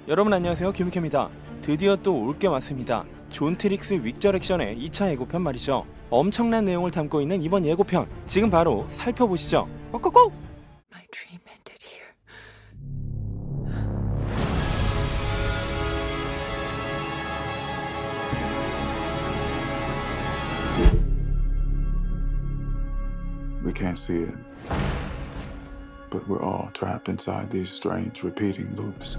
여러분 안녕하세요, 김우케입니다. 드디어 또 올 게 왔습니다. 존 트릭스 윅저렉션의 2차 예고편 말이죠. 엄청난 내용을 담고 있는 이번 예고편, 지금 바로 살펴보시죠. 고고고! My dream ended here. We can't see it, but we're all trapped inside these strange repeating loops.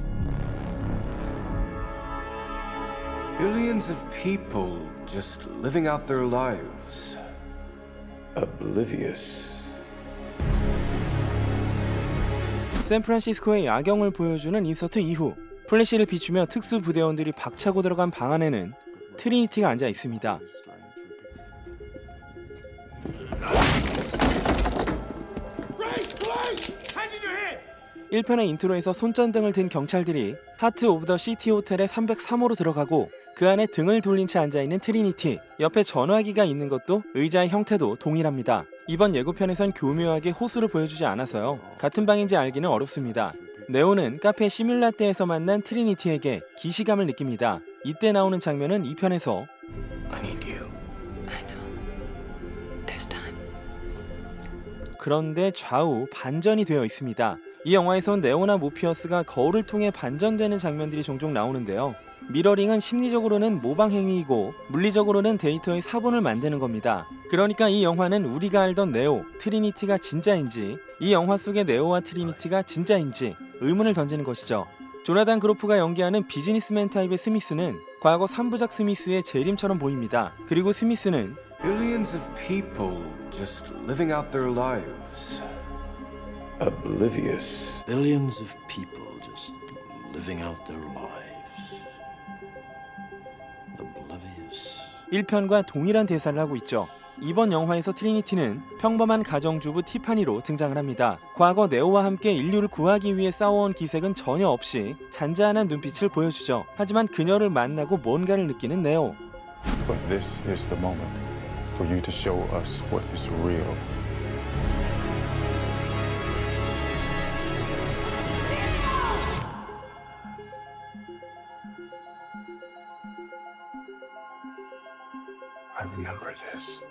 Billions of people just living out their lives, oblivious. 샌프란시스코의 야경을 보여주는 인서트 이후 플래시를 비추며 특수 부대원들이 박차고 들어간 방 안에는 트리니티가 앉아 있습니다. 1편의 인트로에서 손전등을 든 경찰들이 하트 오브 더 시티 호텔의 303호로 들어가고 그 안에 등을 돌린 채 앉아있는 트리니티, 옆에 전화기가 있는 것도 의자의 형태도 동일합니다. 이번 예고편에선 교묘하게 호수를 보여주지 않아서요, 같은 방인지 알기는 어렵습니다. 네오는 카페 시뮬라떼에서 만난 트리니티에게 기시감을 느낍니다. 이때 나오는 장면은 2편에서 I need you. I know. There's time. 그런데 좌우 반전이 되어 있습니다. 이 영화에선 네오나 모피어스가 거울을 통해 반전되는 장면들이 종종 나오는데요. 미러링은 심리적으로는 모방 행위이고 물리적으로는 데이터의 사본을 만드는 겁니다. 그러니까 이 영화는 우리가 알던 네오, 트리니티가 진짜인지, 이 영화 속의 네오와 트리니티가 진짜인지 의문을 던지는 것이죠. 조나단 그로프가 연기하는 비즈니스맨 타입의 스미스는 과거 3부작 스미스의 재림처럼 보입니다. 그리고 스미스는 Billions of people just living out their lives, oblivious. Billions of people just living out their lives. Oblivious. 1편과 동일한 대사를 하고 있죠. 이번 영화에서 트리니티는 평범한 가정주부 티파니로 등장을 합니다. 과거 네오와 함께 인류를 구하기 위해 싸워온 기색은 전혀 없이 잔잔한 눈빛을 보여주죠. 하지만 그녀를 만나고 뭔가를 느끼는 네오. But this is the moment for you to show us what is real. I remember this.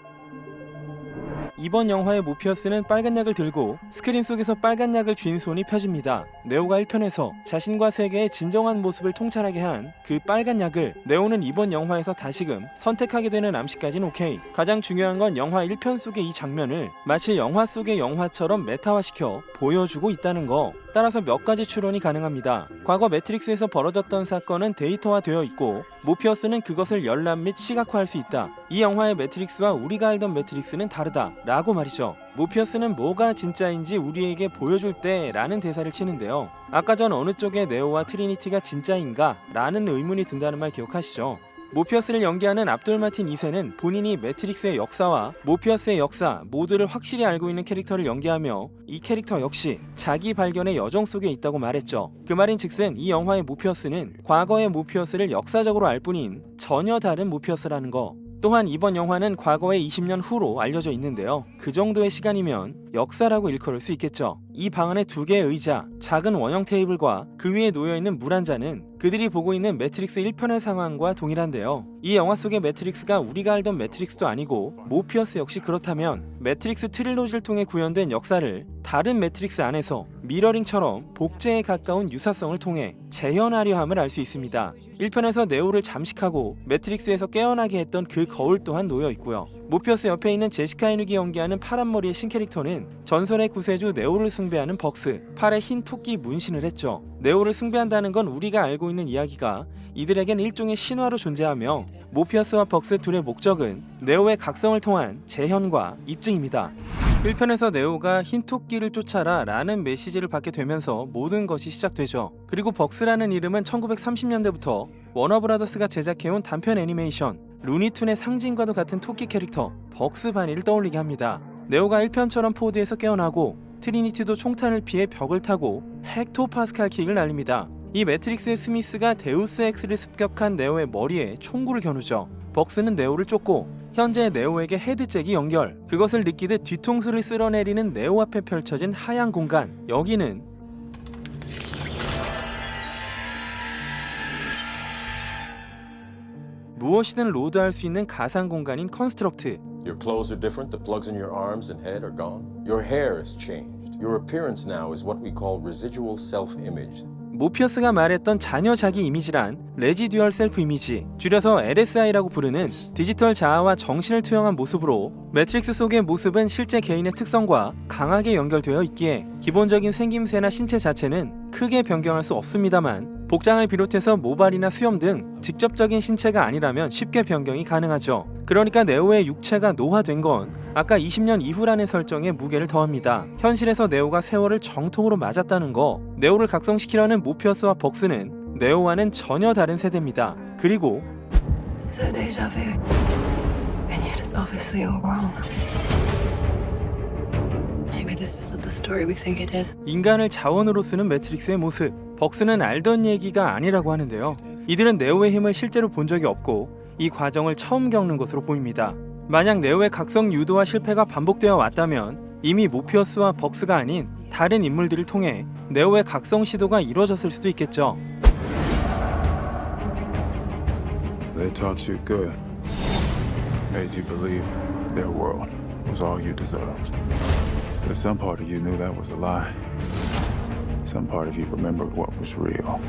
이번 영화의 모피어스는 빨간 약을 들고 스크린 속에서 빨간 약을 쥔 손이 펴집니다. 네오가 1편에서 자신과 세계의 진정한 모습을 통찰하게 한 그 빨간 약을 네오는 이번 영화에서 다시금 선택하게 되는 암시까지는 오케이. 가장 중요한 건 영화 1편 속의 이 장면을 마치 영화 속의 영화처럼 메타화시켜 보여주고 있다는 거. 따라서 몇 가지 추론이 가능합니다. 과거 매트릭스에서 벌어졌던 사건은 데이터화되어 있고 모피어스는 그것을 열람 및 시각화할 수 있다. 이 영화의 매트릭스와 우리가 알던 매트릭스는 다르다 라고 말이죠. 모피어스는 뭐가 진짜인지 우리에게 보여줄 때 라는 대사를 치는데요. 아까 전 어느 쪽에 네오와 트리니티가 진짜인가 라는 의문이 든다는 말 기억하시죠? 모피어스를 연기하는 압돌 마틴 2세는 본인이 매트릭스의 역사와 모피어스의 역사 모두를 확실히 알고 있는 캐릭터를 연기하며 이 캐릭터 역시 자기 발견의 여정 속에 있다고 말했죠. 그 말인즉슨 이 영화의 모피어스는 과거의 모피어스를 역사적으로 알 뿐인 전혀 다른 모피어스라는 거. 또한 이번 영화는 과거의 20년 후로 알려져 있는데요. 그 정도의 시간이면 역사라고 일컬을 수 있겠죠. 이 방 안에 2개의 의자, 작은 원형 테이블과 그 위에 놓여있는 물 한 잔은 그들이 보고 있는 매트릭스 1편의 상황과 동일한데요. 이 영화 속의 매트릭스가 우리가 알던 매트릭스도 아니고 모피어스 역시 그렇다면 매트릭스 트릴로지를 통해 구현된 역사를 다른 매트릭스 안에서 미러링처럼 복제에 가까운 유사성을 통해 재현하려 함을 알 수 있습니다. 1편에서 네오를 잠식하고 매트릭스에서 깨어나게 했던 그 거울 또한 놓여 있고요. 모피어스 옆에 있는 제시카 헤누기 연기하는 파란 머리의 신캐릭터는 전설의 구세주 네오를 숭배하는 벅스, 팔에 흰 토끼 문신을 했죠. 네오를 숭배한다는 건 우리가 알고 있는 이야기가 이들에겐 일종의 신화로 존재하며 모피어스와 벅스 둘의 목적은 네오의 각성을 통한 재현과 입증입니다. 1편에서 네오가 흰 토끼를 쫓아라 라는 메시지를 받게 되면서 모든 것이 시작되죠. 그리고 벅스라는 이름은 1930년대부터 워너브라더스가 제작해온 단편 애니메이션 루니툰의 상징과도 같은 토끼 캐릭터 벅스 바니를 떠올리게 합니다. 네오가 1편처럼 포드에서 깨어나고 트리니티도 총탄을 피해 벽을 타고 헥토파스칼 킥을 날립니다. 이 매트릭스의 스미스가 데우스 엑스를 습격한 네오의 머리에 총구를 겨누죠. 벅스는 네오를 쫓고 현재 네오에게 헤드잭이 연결, 그것을 느끼듯 뒤통수를 쓸어내리는 네오 앞에 펼쳐진 하얀 공간, 여기는 무엇이든 로드할 수 있는 가상 공간인 컨스트럭트. Your clothes are different, the plugs in your arms and head are gone. Your hair has changed. Your appearance now is what we call residual self-image. 모피어스가 말했던 자녀 자기 이미지란 레지듀얼 셀프 이미지, 줄여서 LSI라고 부르는 디지털 자아와 정신을 투영한 모습으로 매트릭스 속의 모습은 실제 개인의 특성과 강하게 연결되어 있기에 기본적인 생김새나 신체 자체는 크게 변경할 수 없습니다만 복장을 비롯해서 모발이나 수염 등 직접적인 신체가 아니라면 쉽게 변경이 가능하죠. 그러니까 네오의 육체가 노화된 건 아까 20년 이후라는 설정에 무게를 더합니다. 현실에서 네오가 세월을 정통으로 맞았다는 거, 네오를 각성시키려는 모피어스와 벅스는 네오와는 전혀 다른 세대입니다. 그리고 It's a deja vu. And yet it's obviously all wrong. Maybe this isn't the story we think it is. 인간을 자원으로 쓰는 매트릭스의 모습, 벅스는 알던 얘기가 아니라고 하는데요. 이들은 네오의 힘을 실제로 본 적이 없고 이 과정을 처음 겪는 것으로 보입니다. 만약 네오의 각성 유도와 실패가 반복되어 왔다면 이미 모피어스와 벅스가 아닌 다른 인물들을 통해 네오의 각성 시도가 이루어졌을 수도 있겠죠. They taught you good, made you believe their world was all you deserved. But some part of you knew that was a lie. Some part of you remembered what was real.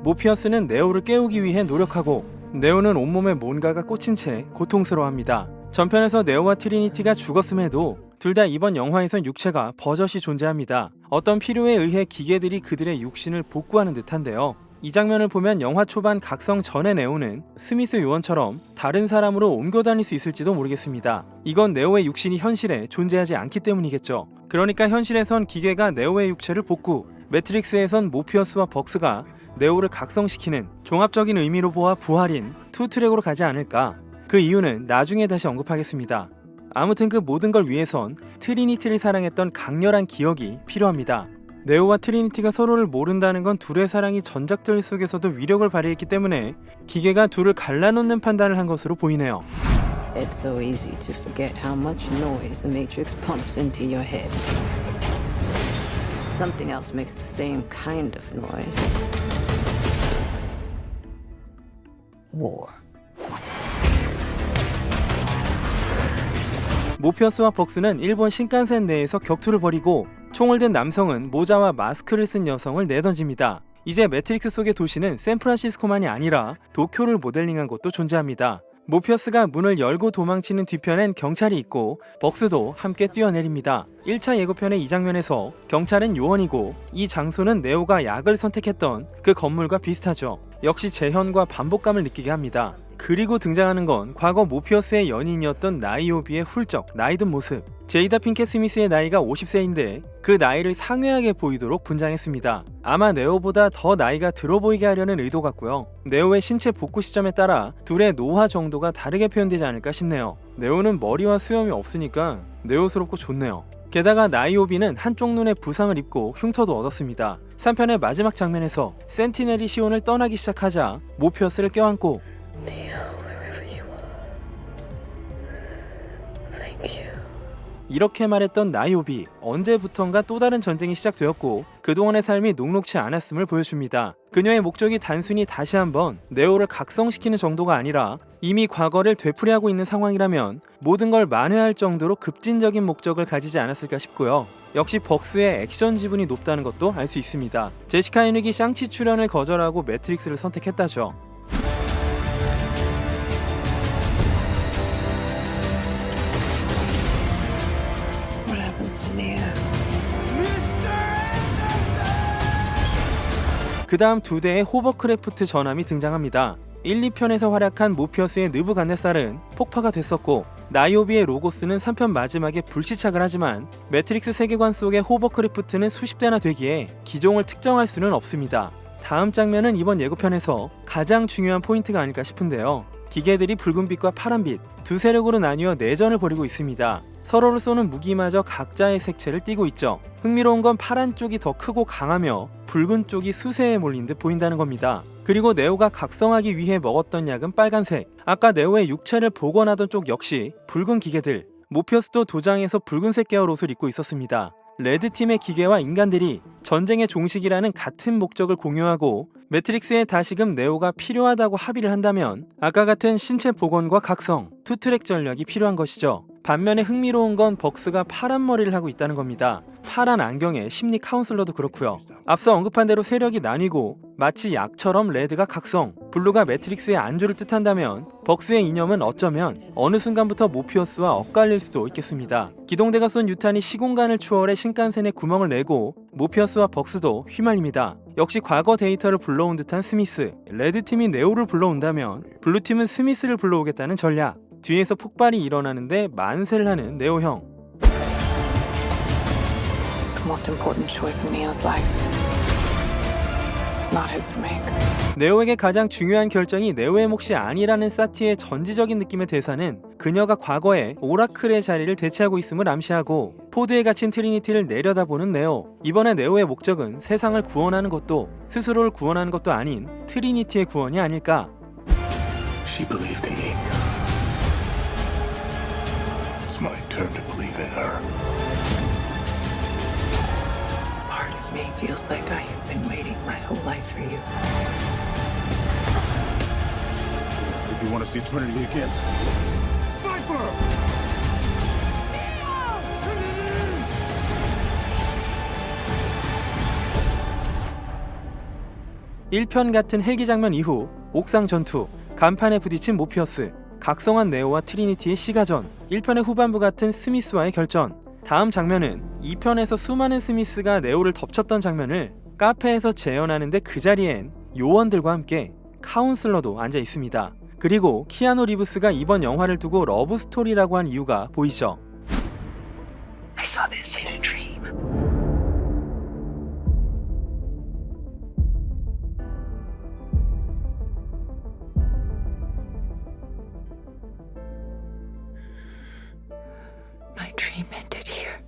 모피어스는 네오를 깨우기 위해 노력하고 네오는 온몸에 뭔가가 꽂힌 채 고통스러워합니다. 전편에서 네오와 트리니티가 죽었음에도 둘 다 이번 영화에선 육체가 버젓이 존재합니다. 어떤 필요에 의해 기계들이 그들의 육신을 복구하는 듯한데요. 이 장면을 보면 영화 초반 각성 전의 네오는 스미스 요원처럼 다른 사람으로 옮겨 다닐 수 있을지도 모르겠습니다. 이건 네오의 육신이 현실에 존재하지 않기 때문이겠죠. 그러니까 현실에선 기계가 네오의 육체를 복구, 매트릭스에선 모피어스와 벅스가 네오를 각성시키는 종합적인 의미로 보아 부활인 투트랙으로 가지 않을까. 그 이유는 나중에 다시 언급하겠습니다. 아무튼 그 모든 걸 위해선 트리니티를 사랑했던 강렬한 기억이 필요합니다. 네오와 트리니티가 서로를 모른다는 건 둘의 사랑이 전작들 속에서도 위력을 발휘했기 때문에 기계가 둘을 갈라놓는 판단을 한 것으로 보이네요. It's so easy to forget how much noise the Matrix pumps into your head. Something else makes the same kind of noise. War. 모피어스와 벅스는 일본 신칸센 내에서 격투를 벌이고 총을 든 남성은 모자와 마스크를 쓴 여성을 내던집니다. 이제 매트릭스 속의 도시는 샌프란시스코만이 아니라 도쿄를 모델링한 곳도 존재합니다. 모피어스가 문을 열고 도망치는 뒤편엔 경찰이 있고 벅스도 함께 뛰어내립니다. 1차 예고편의 이 장면에서 경찰은 요원이고 이 장소는 네오가 약을 선택했던 그 건물과 비슷하죠. 역시 재현과 반복감을 느끼게 합니다. 그리고 등장하는 건 과거 모피어스의 연인이었던 나이오비의 훌쩍 나이든 모습. 제이다 핑켓 스미스의 나이가 50세인데 그 나이를 상회하게 보이도록 분장했습니다. 아마 네오보다 더 나이가 들어 보이게 하려는 의도 같고요. 네오의 신체 복구 시점에 따라 둘의 노화 정도가 다르게 표현되지 않을까 싶네요. 네오는 머리와 수염이 없으니까 네오스럽고 좋네요. 게다가 나이오비는 한쪽 눈에 부상을 입고 흉터도 얻었습니다. 3편의 마지막 장면에서 센티넬이 시온을 떠나기 시작하자 모피어스를 껴안고 Neo, wherever you are. Thank you. 이렇게 말했던 나이오비, 언제부턴가 또 다른 전쟁이 시작되었고 그동안의 삶이 녹록치 않았음을 보여줍니다. 그녀의 목적이 단순히 다시 한번 네오를 각성시키는 정도가 아니라 이미 과거를 되풀이하고 있는 상황이라면 모든 걸 만회할 정도로 급진적인 목적을 가지지 않았을까 싶고요. 역시 벅스의 액션 지분이 높다는 것도 알 수 있습니다. 제시카 헤닉이 샹치 출연을 거절하고 매트릭스를 선택했다죠. What happens to Neo? 그 다음 두 대의 호버크래프트 전함이 등장합니다. 1, 2편에서 활약한 모피어스의 느부갓네살은 폭파가 됐었고 나이오비의 로고스는 3편 마지막에 불시착을 하지만 매트릭스 세계관 속의 호버크래프트는 수십 대나 되기에 기종을 특정할 수는 없습니다. 다음 장면은 이번 예고편에서 가장 중요한 포인트가 아닐까 싶은데요. 기계들이 붉은빛과 파란빛 두 세력으로 나뉘어 내전을 벌이고 있습니다. 서로를 쏘는 무기마저 각자의 색채를 띠고 있죠. 흥미로운 건 파란 쪽이 더 크고 강하며 붉은 쪽이 수세에 몰린 듯 보인다는 겁니다. 그리고 네오가 각성하기 위해 먹었던 약은 빨간색. 아까 네오의 육체를 복원하던 쪽 역시 붉은 기계들. 모피어스도 도장에서 붉은색 계열 옷을 입고 있었습니다. 레드팀의 기계와 인간들이 전쟁의 종식이라는 같은 목적을 공유하고 매트릭스에 다시금 네오가 필요하다고 합의를 한다면 아까 같은 신체 복원과 각성, 투트랙 전략이 필요한 것이죠. 반면에 흥미로운 건 벅스가 파란 머리를 하고 있다는 겁니다. 파란 안경의 심리 카운슬러도 그렇고요. 앞서 언급한 대로 세력이 나뉘고 마치 약처럼 레드가 각성, 블루가 매트릭스의 안주를 뜻한다면 벅스의 이념은 어쩌면 어느 순간부터 모피어스와 엇갈릴 수도 있겠습니다. 기동대가 쏜 유탄이 시공간을 추월해 신칸센에 구멍을 내고 모피어스와 벅스도 휘말립니다. 역시 과거 데이터를 불러온 듯한 스미스, 레드팀이 네오를 불러온다면 블루팀은 스미스를 불러오겠다는 전략. 뒤에서 폭발이 일어나는데 만세를 하는 네오 형. The most important choice in Neo's life. It's not his to make. 네오에게 가장 중요한 결정이 네오의 몫이 아니라는 사티의 전지적인 느낌의 대사는 그녀가 과거에 오라클의 자리를 대체하고 있음을 암시하고 포드에 갇힌 트리니티를 내려다보는 네오. 이번에 네오의 목적은 세상을 구원하는 것도 스스로를 구원하는 것도 아닌 트리니티의 구원이 아닐까. She believed in me. It's my turn to believe in her. Part of me feels like I have been waiting my whole life for you. If you want to see Trinity again, fight for her! 1편 같은 헬기 장면 이후 옥상 전투, 간판에 부딪힌 모피어스, 각성한 네오와 트리니티의 시가전, 1편의 후반부 같은 스미스와의 결전. 다음 장면은 2편에서 수많은 스미스가 네오를 덮쳤던 장면을 카페에서 재현하는데 그 자리엔 요원들과 함께 카운슬러도 앉아 있습니다. 그리고 키아누 리브스가 이번 영화를 두고 러브스토리라고 한 이유가 보이죠. I saw this in a dream. My dream ended here.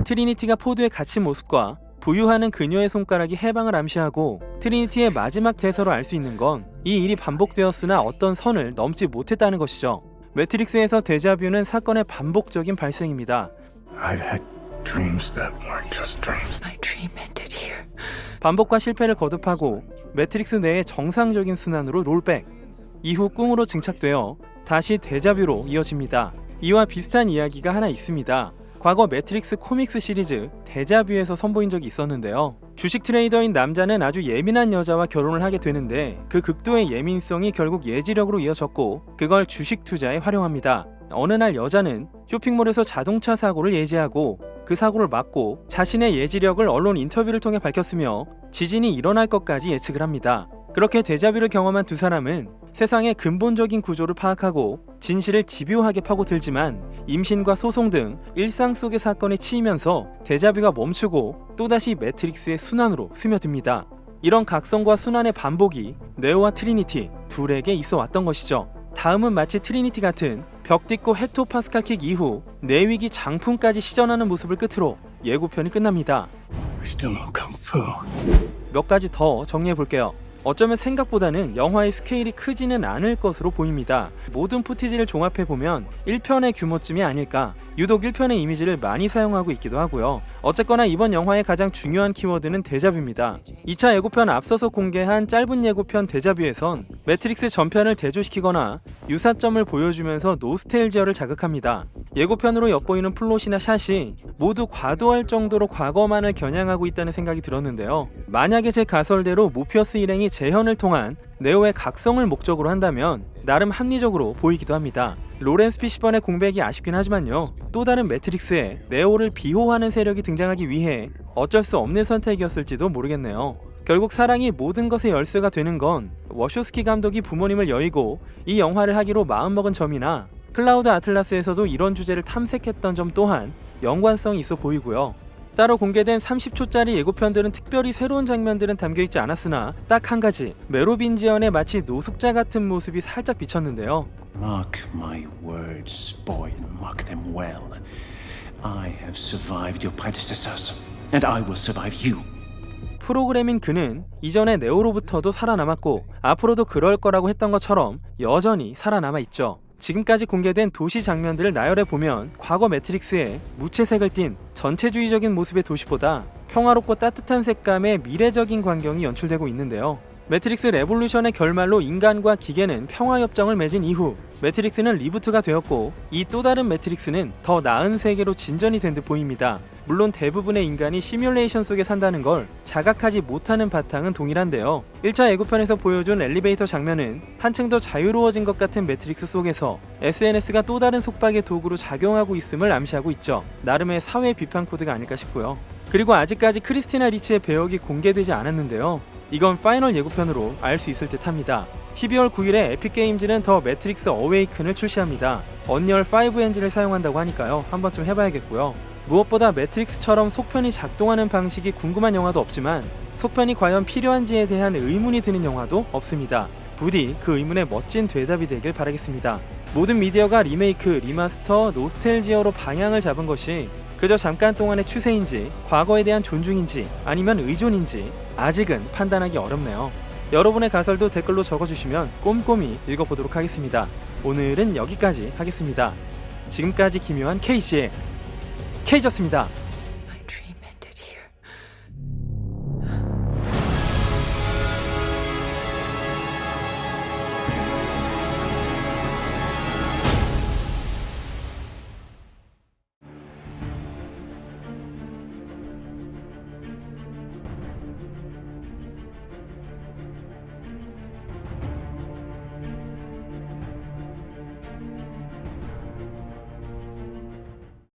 트리니티가 포드에 갇힌 모습과 부유하는 그녀의 손가락이 해방을 암시하고 트리니티의 마지막 대사로 알 수 있는 건 이 일이 반복되었으나 어떤 선을 넘지 못했다는 것이죠. 매트릭스에서 데자뷰는 사건의 반복적인 발생입니다. I've had dreams that weren't just dreams. My dream ended here. 반복과 실패를 거듭하고 매트릭스 내의 정상적인 순환으로 롤백. 이후 꿈으로 증착되어 다시 데자뷰로 이어집니다. 이와 비슷한 이야기가 하나 있습니다. 과거 매트릭스 코믹스 시리즈 데자뷰에서 선보인 적이 있었는데요. 주식 트레이더인 남자는 아주 예민한 여자와 결혼을 하게 되는데 그 극도의 예민성이 결국 예지력으로 이어졌고 그걸 주식 투자에 활용합니다. 어느 날 여자는 쇼핑몰에서 자동차 사고를 예지하고 그 사고를 막고 자신의 예지력을 언론 인터뷰를 통해 밝혔으며 지진이 일어날 것까지 예측을 합니다. 그렇게 데자뷰를 경험한 두 사람은 세상의 근본적인 구조를 파악하고 진실을 집요하게 파고들지만 임신과 소송 등 일상 속의 사건에 치이면서 데자뷰가 멈추고 또다시 매트릭스의 순환으로 스며듭니다. 이런 각성과 순환의 반복이 네오와 트리니티 둘에게 있어 왔던 것이죠. 다음은 마치 트리니티 같은 벽 딛고 헥토 파스칼 킥 이후 내위기 장풍까지 시전하는 모습을 끝으로 예고편이 끝납니다. I still know kung fu. 몇 가지 더 정리해 볼게요. 어쩌면 생각보다는 영화의 스케일이 크지는 않을 것으로 보입니다. 모든 푸티지를 종합해보면 1편의 규모쯤이 아닐까. 유독 1편의 이미지를 많이 사용하고 있기도 하고요. 어쨌거나 이번 영화의 가장 중요한 키워드는 데자뷰입니다. 2차 예고편 앞서서 공개한 짧은 예고편 데자뷰에선 매트릭스 전편을 대조시키거나 유사점을 보여주면서 노스텔지어를 자극합니다. 예고편으로 엿보이는 플롯이나 샷이 모두 과도할 정도로 과거만을 겨냥하고 있다는 생각이 들었는데요. 만약에 제 가설대로 모피어스 일행이 재현을 통한 네오의 각성을 목적으로 한다면 나름 합리적으로 보이기도 합니다. 로렌스 피시번의 공백이 아쉽긴 하지만요. 또 다른 매트릭스에 네오를 비호하는 세력이 등장하기 위해 어쩔 수 없는 선택이었을지도 모르겠네요. 결국 사랑이 모든 것의 열쇠가 되는 건 워쇼스키 감독이 부모님을 여의고 이 영화를 하기로 마음먹은 점이나 클라우드 아틀라스에서도 이런 주제를 탐색했던 점 또한 연관성이 있어 보이고요. 따로 공개된 30초짜리 예고편들은 특별히 새로운 장면들은 담겨있지 않았으나 딱 한 가지, 메로빈지언의 마치 노숙자 같은 모습이 살짝 비쳤는데요. Mark my words, boy, and mark them well. I have survived your predecessors, and I will survive you. 프로그램인 그는 이전에 네오로부터도 살아남았고 앞으로도 그럴 거라고 했던 것처럼 여전히 살아남아 있죠. 지금까지 공개된 도시 장면들을 나열해 보면 과거 매트릭스의 무채색을 띤 전체주의적인 모습의 도시보다 평화롭고 따뜻한 색감의 미래적인 광경이 연출되고 있는데요. 매트릭스 레볼루션의 결말로 인간과 기계는 평화협정을 맺은 이후 매트릭스는 리부트가 되었고, 이 또 다른 매트릭스는 더 나은 세계로 진전이 된 듯 보입니다. 물론 대부분의 인간이 시뮬레이션 속에 산다는 걸 자각하지 못하는 바탕은 동일한데요. 1차 예고편에서 보여준 엘리베이터 장면은 한층 더 자유로워진 것 같은 매트릭스 속에서 SNS가 또 다른 속박의 도구로 작용하고 있음을 암시하고 있죠. 나름의 사회 비판 코드가 아닐까 싶고요. 그리고 아직까지 크리스티나 리치의 배역이 공개되지 않았는데요. 이건 파이널 예고편으로 알 수 있을 듯 합니다. 12월 9일에 에픽게임즈는 더 매트릭스 어웨이큰을 출시합니다. 언리얼 5 엔진을 사용한다고 하니까요. 한번쯤 해봐야겠고요. 무엇보다 매트릭스처럼 속편이 작동하는 방식이 궁금한 영화도 없지만 속편이 과연 필요한지에 대한 의문이 드는 영화도 없습니다. 부디 그 의문에 멋진 대답이 되길 바라겠습니다. 모든 미디어가 리메이크, 리마스터, 노스텔지어로 방향을 잡은 것이 그저 잠깐 동안의 추세인지, 과거에 대한 존중인지, 아니면 의존인지 아직은 판단하기 어렵네요. 여러분의 가설도 댓글로 적어주시면 꼼꼼히 읽어보도록 하겠습니다. 오늘은 여기까지 하겠습니다. 지금까지 기묘한 K씨의 K였습니다.